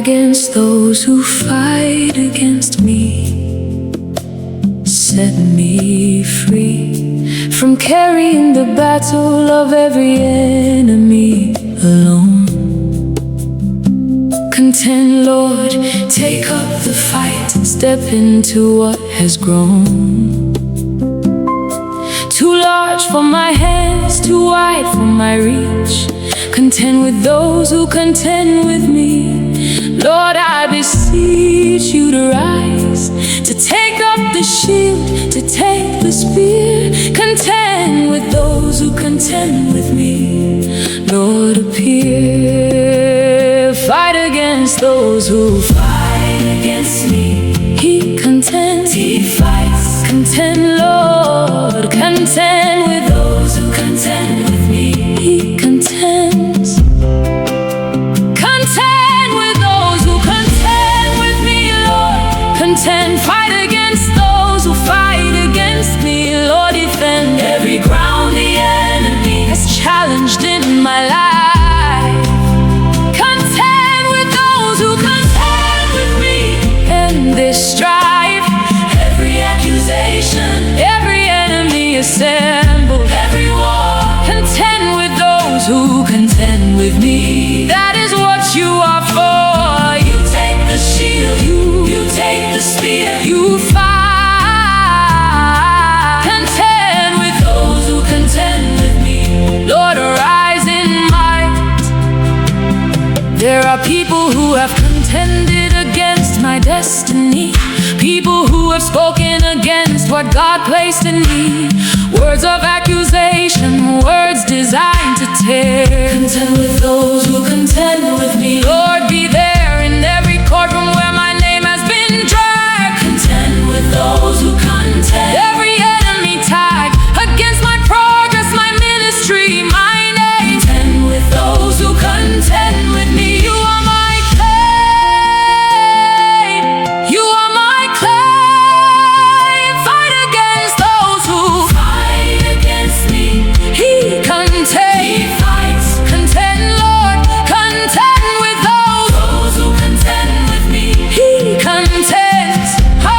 against those who fight against me. Set me free from carrying the battle of every enemy alone. Contend, Lord, take up the fight, step into what has grown. Too large for my hands, too wide for my reach. Contend with those who contend with me. Lord, I beseech you to rise, to take up the shield, to take the spear. Contend with those who contend with me. Lord, appear. Fight against those who fight against me. He contends, he fights. Contend, Lord, contend with those who contend with me. He contends. Contend with those who contend with me, Lord. Contend, fight against those who fight against me. Lord, defend every ground the enemy has challenged in my life. Contend with those who contend with me in this strife. Every accusation, every enemy assembled, every war. Contend with those who contend with me. That is what you are for. You take the shield, you take the spear, you fight. Contend with those who contend with me. Lord, arise in might. There are people who have contended against my destiny. People who have spoken against what God placed in me. Words of accusation, words designed to tear. Contend with those who contend with me. Lord, be there in every courtroom where my name has been dragged. Contend with those who contend. Every enemy tag against my progress, my ministry, my name. Contend with those who contend with me. You are my claim. You are my claim. Fight against those who fight against me. He contends. He fights. Contend, Lord. Contend with those who contend with me. He contends. I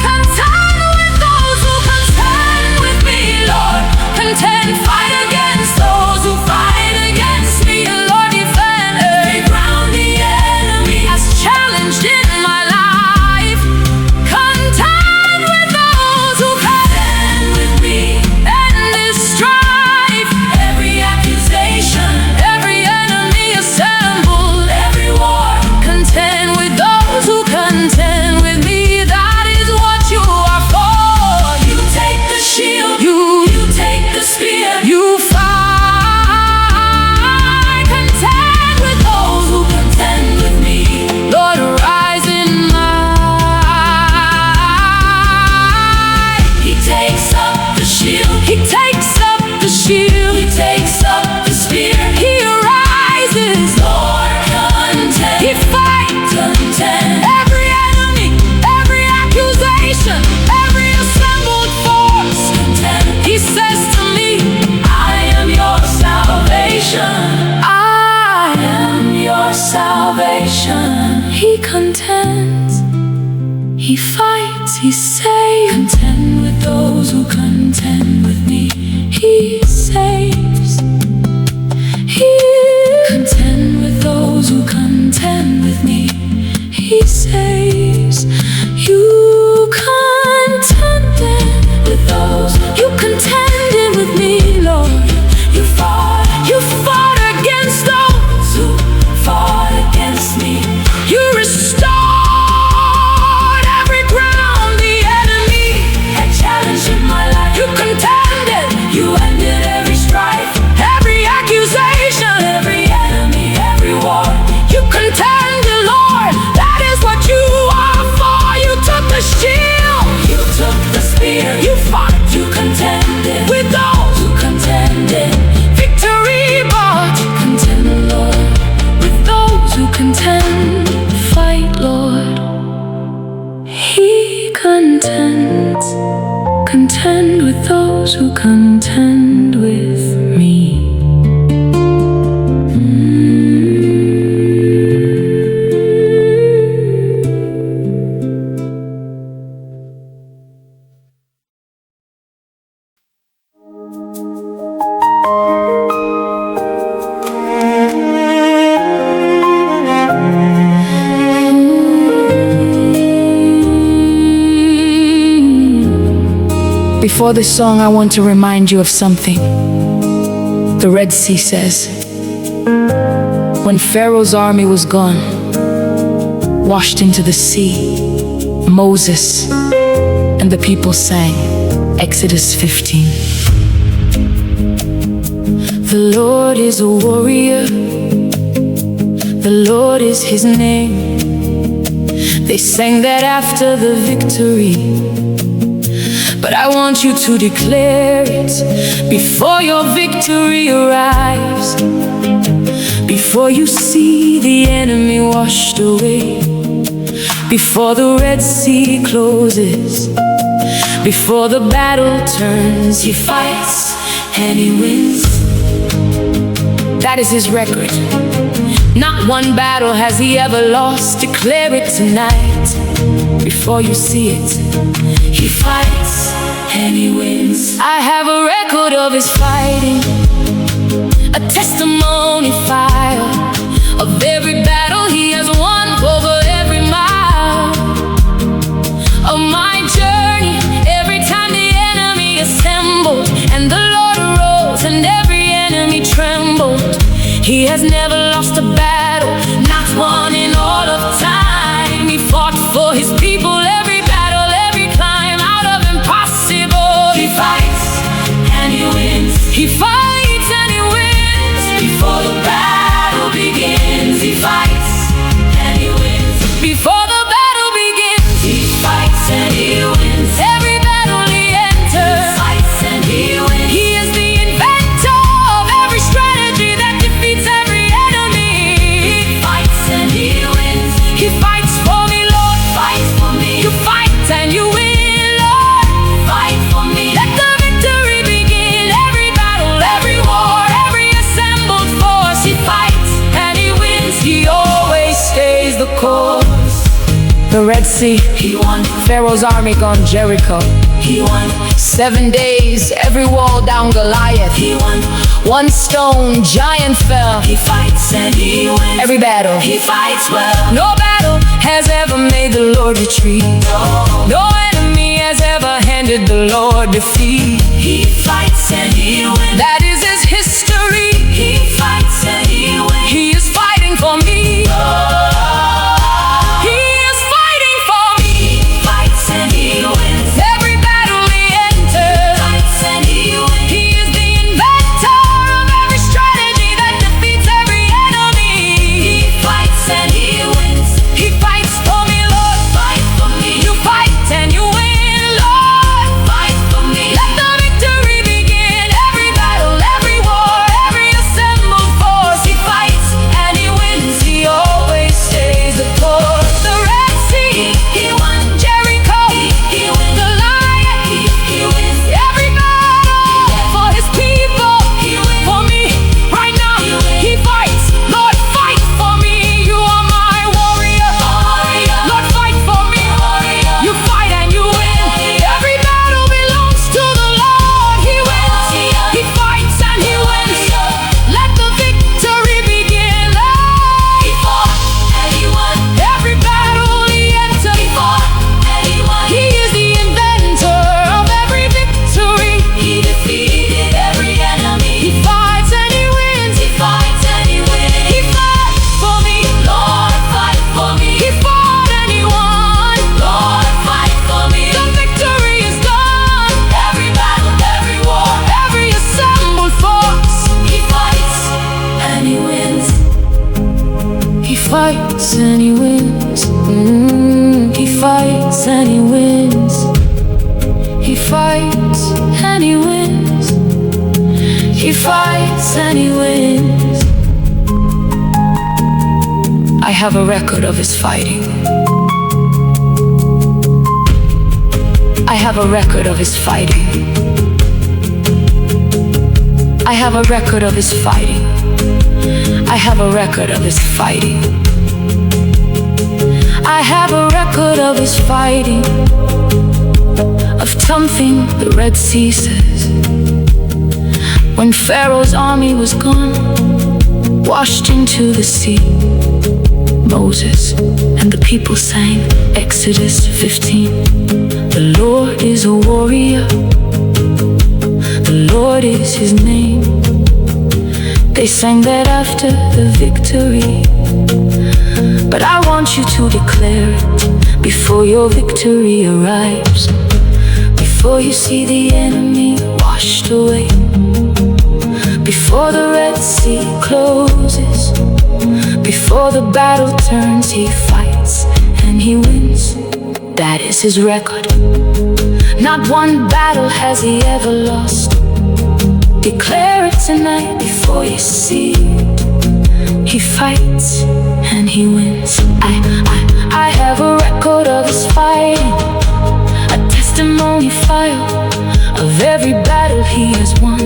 contend with those who contend with me, Lord. Contend, fight against those who fight against me. Lord, defend every ground the enemy has challenged in my life. Contend with those who contend with me. And this strife, every accusation, every enemy assembled, every war. Contend with those who contend with me. That is what you are for. You take the shield, you take the spear, you fight. Contend with those who contend with me. Lord, arise in might. He takes up the shield, he takes up the shield, he takes up the spear. He arises. Lord, contend. He fights. Contend. Every enemy, every accusation, every assembled force. Contend. He says to me, I am your salvation. I am your salvation. He contends. He fights. He saves. Contend with those who contend with me. He saves. He contend with those who contend with me. He saves. You contended with those. You contended with me, Lord. You fought against those who fought against me. You restored every ground the enemy had challenged in my life. You contended. You ended every strife, every accusation, every enemy, every war. You contended, Lord. That is what you are for. You took the shield, you took the spear, you fought, you contended with those who contended. Victory bought. Contend, Lord, with those who contend. Fight, Lord. He contends. Contend with those who contend with me. Before this song, I want to remind you of something. The Red Sea says, when Pharaoh's army was gone, washed into the sea, Moses and the people sang, Exodus 15. The Lord is a warrior, the Lord is his name. They sang that after the victory, but I want you to declare it before your victory arrives, before you see the enemy washed away, before the Red Sea closes, before the battle turns. He fights and he wins. That is his record. Not one battle has he ever lost. Declare it tonight before you see it. He fights and he wins. I have a record of his fighting, a testimony file of every battle he has won, over every mile of my journey. Every time the enemy assembled and the Lord arose and every enemy trembled. He has never lost a battle, not one in all of time. He fought for his people every battle, every climb out of impossible. He fights and he wins. He fights and he wins. Before the battle begins, he fights and he wins. Before the battle begins, he fights and he wins. Every battle he enters, he fights and he wins. He is the inventor of every strategy that defeats every enemy. He fights and he wins. He fights for me, Lord. Fight for me. You fight and you win, Lord. Fight for me. Let the victory begin. Every battle, every war, every assembled force. He fights and he wins. He always stays the course. The Red Sea, he won. Pharaoh's army gone Jericho, he won. 7 days, every wall down Goliath, he won. One stone, giant fell. He fights and he wins. Every battle, he fights well. No battle has ever made the Lord retreat. No enemy has ever handed the Lord defeat. He fights and he wins. That is his history. He fights and he wins. He is fighting for me. He is fighting for me. He fights and he wins. Every battle he enters, he fights and he wins. He is the inventor of every strategy that defeats every enemy. He fights and he wins. He fights for me, Lord. Fight for me. You fight and you win, Lord. Fight for me. Let the victory begin. Every battle, every war, every assembled force. He fights and he wins. He always stays the course. The Red Sea, he won. Jericho, he wins. Goliath, he wins. Every battle for his people, he wins. For me, right now, he fights. Lord, fight for me. You are my warrior. Lord, fight for me. You fight and you win. Every battle belongs to the Lord. He wins. He fights and he wins. Let the victory begin. He fought and he won. Every battle he entered, he fought and he won. He is the inventor of every victory. He defeated every enemy. He fights and he wins. He fights and he wins. He fought for me. Lord, fight for me. He fought and he won. Lord, fight for me. The victory is done. Every battle, every war, every assembled force. He fights and he wins. He fights and he wins. He fights and he wins. He fights and he wins. He fights and he wins. I have a record of his fighting. I have a record of his fighting. I have a record of his fighting. I have a record of his fighting. I have a record of his fighting, of something the Red Sea says. When Pharaoh's army was gone, washed into the sea, Moses and the people sang Exodus 15. The Lord is a warrior, the Lord is his name. They sang that after the victory, but I want you to declare it before your victory arrives, before you see the enemy washed away, before the Red Sea closes, before the battle turns. He fights and he wins. That is his record. Not one battle has he ever lost. Declare it tonight before you see it. He fights and he wins. I have a record of his fighting, a testimony file of every battle he has won,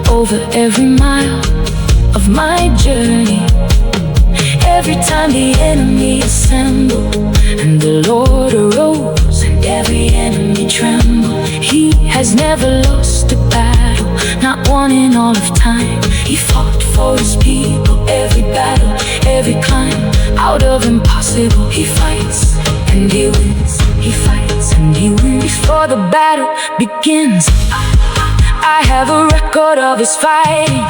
over every mile of my journey. Every time the enemy assembled and the Lord arose and every enemy trembled. He has never lost a battle, not one in all of time. He fought for his people, every battle, every climb. Out of impossible, he fights and he wins. He fights and he wins. Before the battle begins, I have a record of his fighting,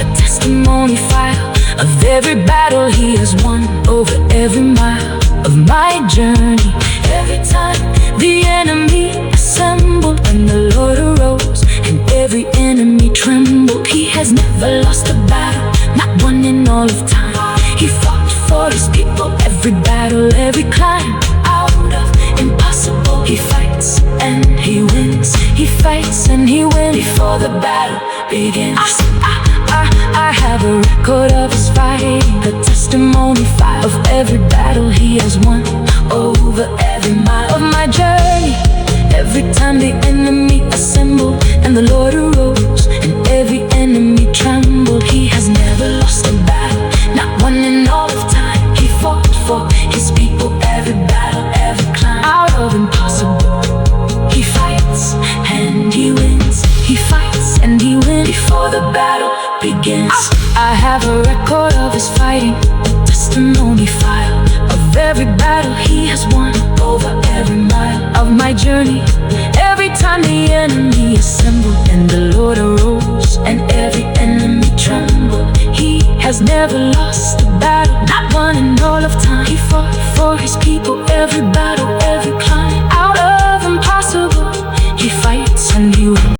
a testimony file of every battle he has won, over every mile of my journey. Every time the enemy assembled and the Lord arose and every enemy trembled. He has never lost a battle, not one in all of time. He fought for his people, every battle, every climb. Out of impossible, he fights and he wins. He fights and he wins. Before the battle begins, I have a record of his fighting, a testimony file of every battle he has won, over every mile of my journey. Every time the enemy assembled and the Lord arose and every enemy trembled. He has never lost a battle, not one in all of time. He fought for his people, every battle, every climb. Out of impossible, he fights and he wins. He fights and he wins. Before the battle begins, I have a record of his fighting, a testimony file of every battle he has won, over every mile of my journey. Every time the enemy assembled and the Lord arose and every enemy trembled. He has never lost a battle, not one in all of time. He fought for his people, every battle, every climb. Out of impossible, he fights and he wins.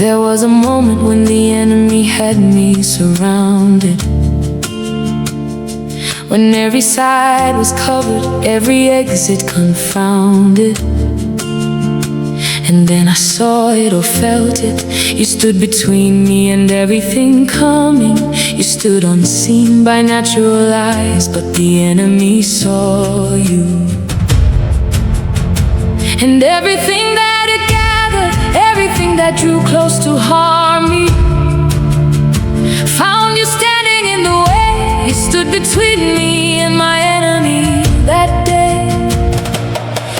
There was a moment when the enemy had me surrounded, when every side was covered, every exit confounded. And then I saw it or felt it. You stood between me and everything coming. You stood unseen by natural eyes, but the enemy saw you. And everything that it gathered, everything that drew close to harm me, found you standing in the way. You stood between me and my enemy that day.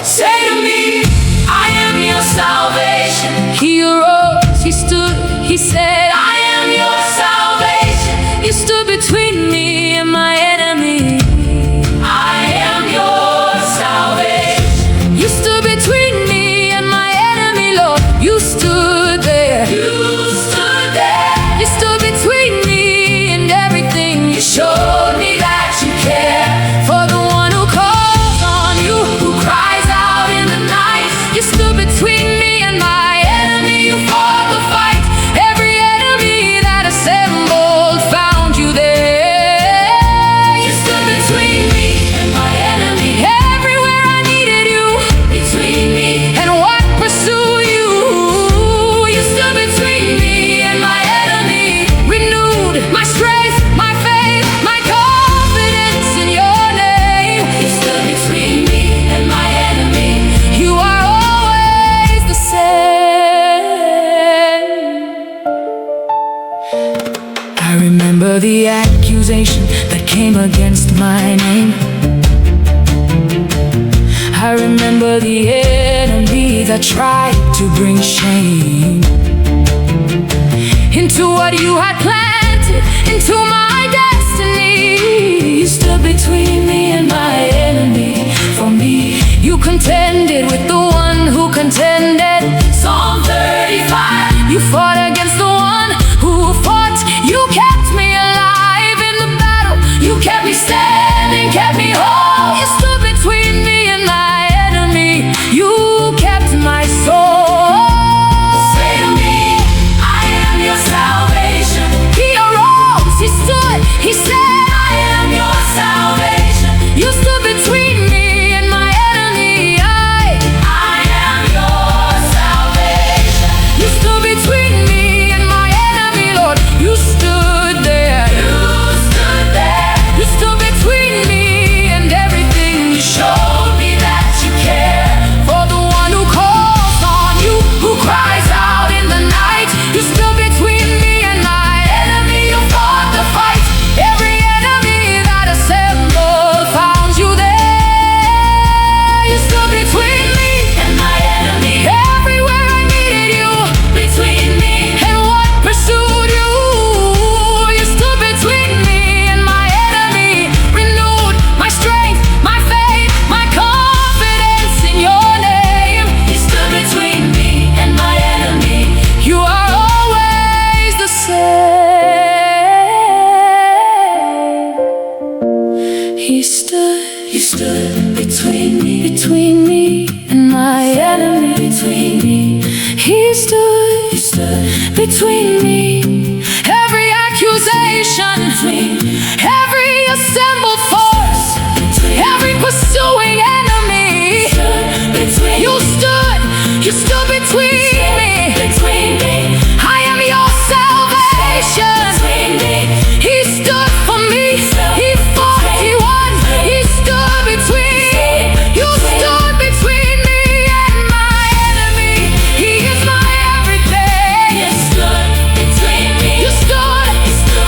Say to me, I am your salvation. He arose, he stood, he said, I am your salvation. You stood between me and my enemy. I am your salvation. You stood between me and my enemy, Lord. You stood there. You stood there. You stood between me and everything. You showed me that you care for the one who calls on you, who cries out in the night. You stood between me and my enemy. You fought the fight. Every enemy that assembled found you there. You stood between me and my enemy. Everywhere I needed you, between me and what pursued you. You stood between me and my enemy. Renewed my strength, my faith, my confidence in your name. You stood between me and my enemy. You are always the same. I remember the accusation that came against my name. I remember the enemy that tried to bring shame into what you had planted, into my destiny. You stood between me and my enemy. For me, you contended with the one who contended. Psalm 35. You fought against the one who fought. You kept me alive in the battle. You kept me standing, kept me whole. You stood between me and my enemy. You kept my soul. Say to me, I am your salvation. He arose, he stood, he said, I am your salvation. You stood between me and my enemy. I am your salvation. You stood between me and my enemy, Lord. You stood there. You stood there. You stood between me and everything. You showed me that you care for the one who calls on you, who cries out in the night. You stood between me and my enemy. You fought the fight. Every enemy that assembled found you there. You stood between me and my enemy. Everywhere I needed you, between me and what pursued you. You stood between me and my enemy. Renewed my strength, my faith, my confidence in your name. You stood between me and my enemy. You are always the same. You stood between me and my enemy. Between me, he stood between me. Every accusation, every assembled force, every pursuing enemy. You stood between me. I am your salvation. He stood for me. He fought, he won. He stood between. You stood between me and my enemy. He is my everything. You stood between me. You stood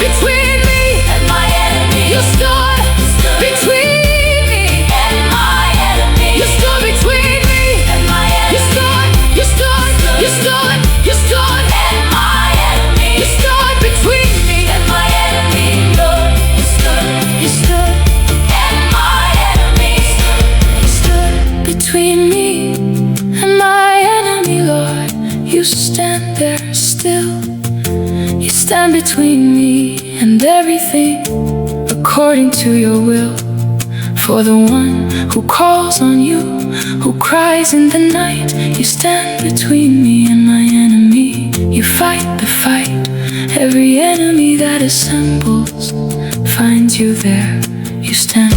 between me and my enemy. You stood between me and my enemy. You stood between me and my enemy. You stood and my enemy. You stood between me and my enemy. Lord, you stood and my enemy. You stood between me and my enemy, Lord. You stand there still. You stand between me and everything, according to your will. For the one who calls on you, who cries in the night. You stand between me and my enemy. You fight the fight. Every enemy that assembles finds you there. You stand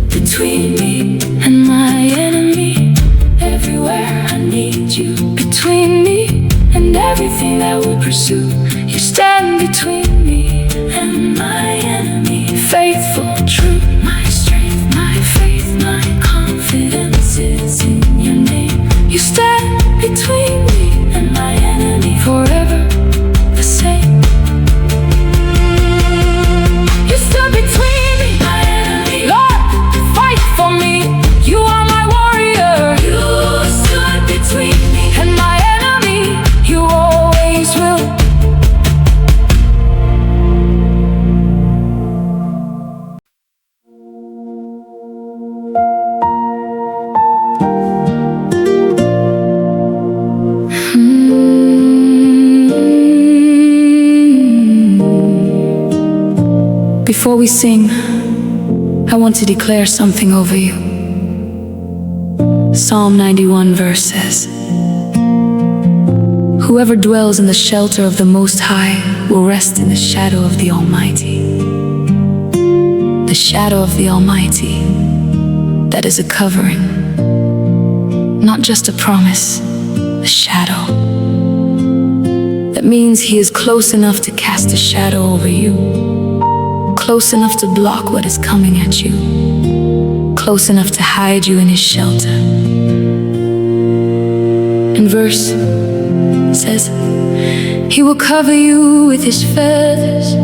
between me and my enemy. Everywhere I need you. Between me and everything that we pursue. You stand between me and my enemy. Faithful, true, my strength, my faith, my confidence is in your name. You stand between me and my enemy, forever the same. You stood between me, my enemy. Lord, fight for me. You are my warrior. You stood between me and my enemy. You always will. Before we sing, I want to declare something over you. Psalm 91 verse says, whoever dwells in the shelter of the Most High will rest in the shadow of the Almighty. The shadow of the Almighty, that is a covering, not just a promise, a shadow. That means He is close enough to cast a shadow over you. Close enough to block what is coming at you. Close enough to hide you in His shelter. And verse says, He will cover you with His feathers,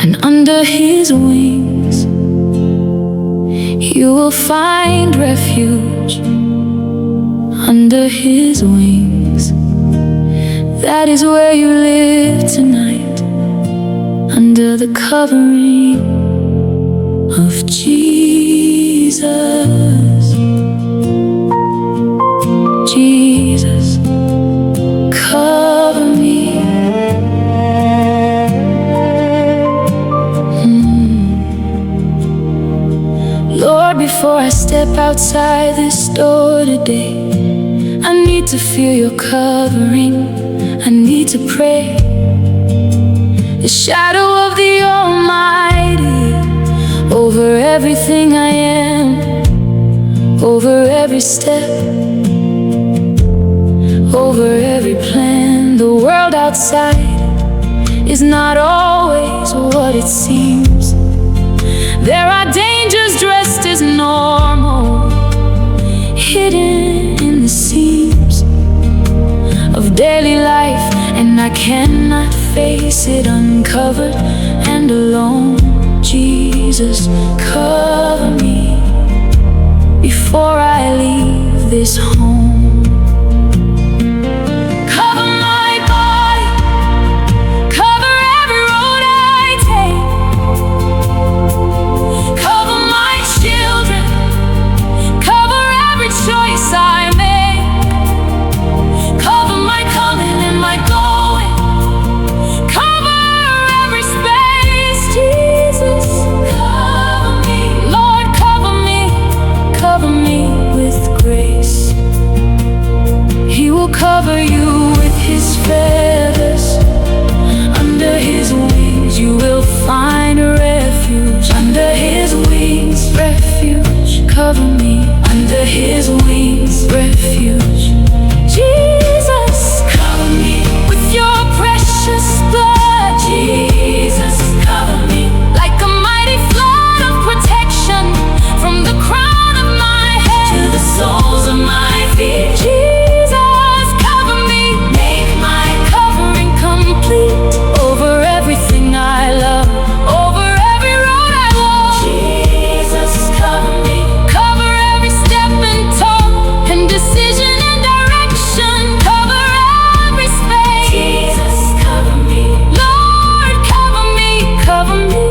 and under His wings He You will find refuge under His wings. That is where you live tonight, under the covering of Jesus. Jesus, cover me. Lord, before I step outside this door today, I need to feel your covering. I need to pray. The shadow of the Almighty over everything I am, over every step, over every plan. The world outside is not always what it seems. There are dangers dressed as normal, hidden in the seams of daily life, and I cannot face it uncovered and alone. Jesus, cover me before I leave this home. Cover my body, cover every road I take. Cover my children, cover every choice I make. Cover my coming and my going, cover every space. Jesus, cover me. Lord, cover me with grace. He will cover you with His feathers. Under His wings you will find a refuge. Under His wings, refuge. Cover me. Under His wings, refuge. Jesus, cover me with your precious blood. Jesus, cover me like a mighty flood of protection, from the crown of my head to the soles of my feet. Jesus, cover me, make my covering complete, over everything I love, over every road I walk. Jesus, cover me, cover every step and talk, and decision and direction, cover every space. Jesus, cover me. Lord, cover me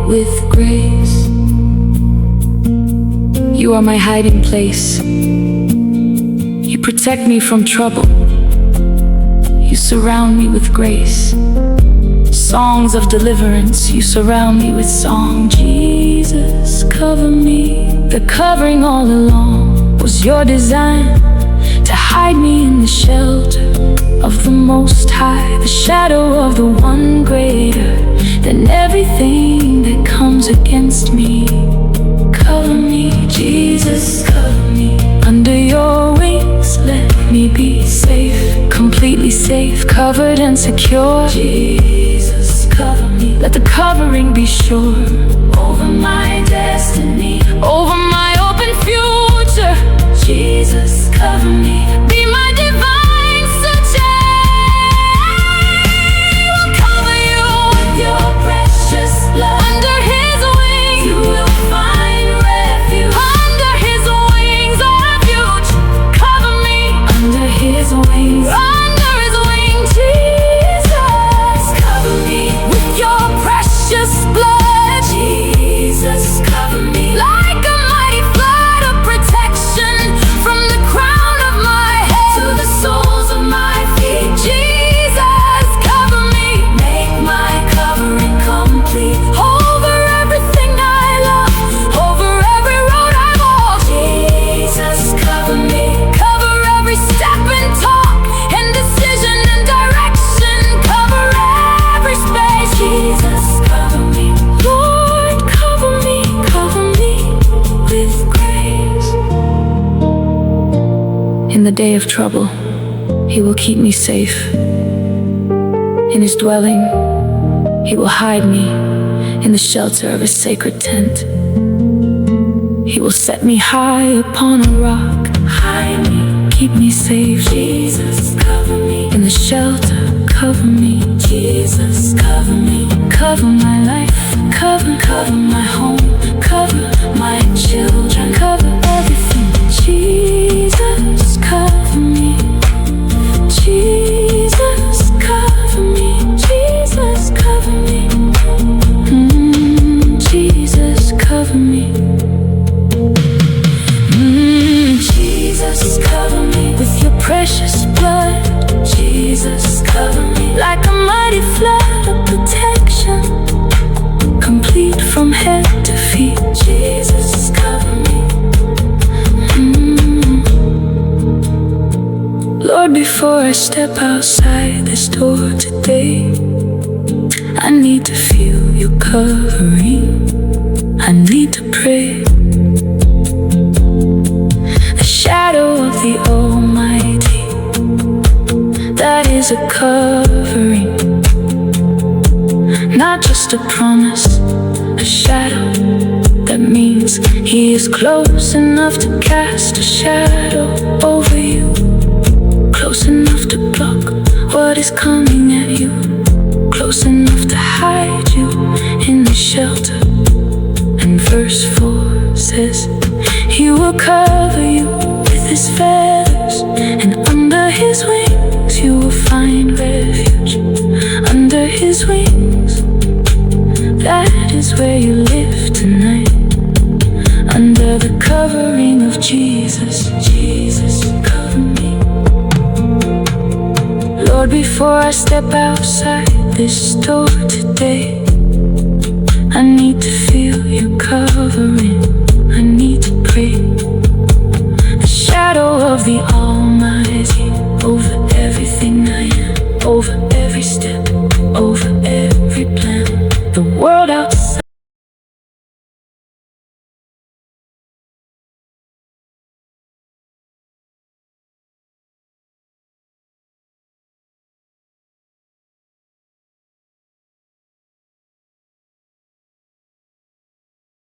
with grace. You are my hiding place. You protect me from trouble. You surround me with grace. Songs of deliverance, you surround me with song. Jesus, cover me. The covering all along was your design, to hide me in the shelter of the Most High, the shadow of the one greater than everything that comes against me. Cover me, Jesus, cover me. Under your wings, let me be safe, completely safe, covered and secure. Jesus, cover me. Let the covering be sure over my destiny, over my open future. Jesus, cover me. Be my divine success. I'll cover you with your precious blood. Under His wings you will find refuge. Under His wings, refuge. Cover me. Under His wings. Under His wings, Jesus, cover me with your precious blood. Jesus, cover me like a mighty flood of protection, from the crown of my head to the soles of my feet. Jesus, cover me, make my covering complete, over everything I love, over every road I walk. Jesus, cover me, cover every step and talk, and decision and direction, cover every space. Jesus, cover me. Lord, cover me with grace. In the day of trouble, He will keep me safe. In His dwelling, He will hide me in the shelter of His sacred tent. He will set me high upon a rock, hide me, keep me safe. Jesus, cover me in the shelter, cover me. Jesus, cover me, cover my life, cover my home, cover my children. before I step outside this door today, I need to feel your covering. I need to pray. The shadow of the Almighty, that is a covering, not just a promise. A shadow, that means He is close enough to cast a shadow over you, close enough to block what is coming at you, close enough to hide you in the shelter. And verse 4 says, He will cover you with His feathers, and under His wings you will find refuge. Under His wings, that is where you live tonight. Under the covering of Jesus, Jesus, cover me. Lord, before I step outside this door today, I need to feel your covering. I need to pray. The shadow of the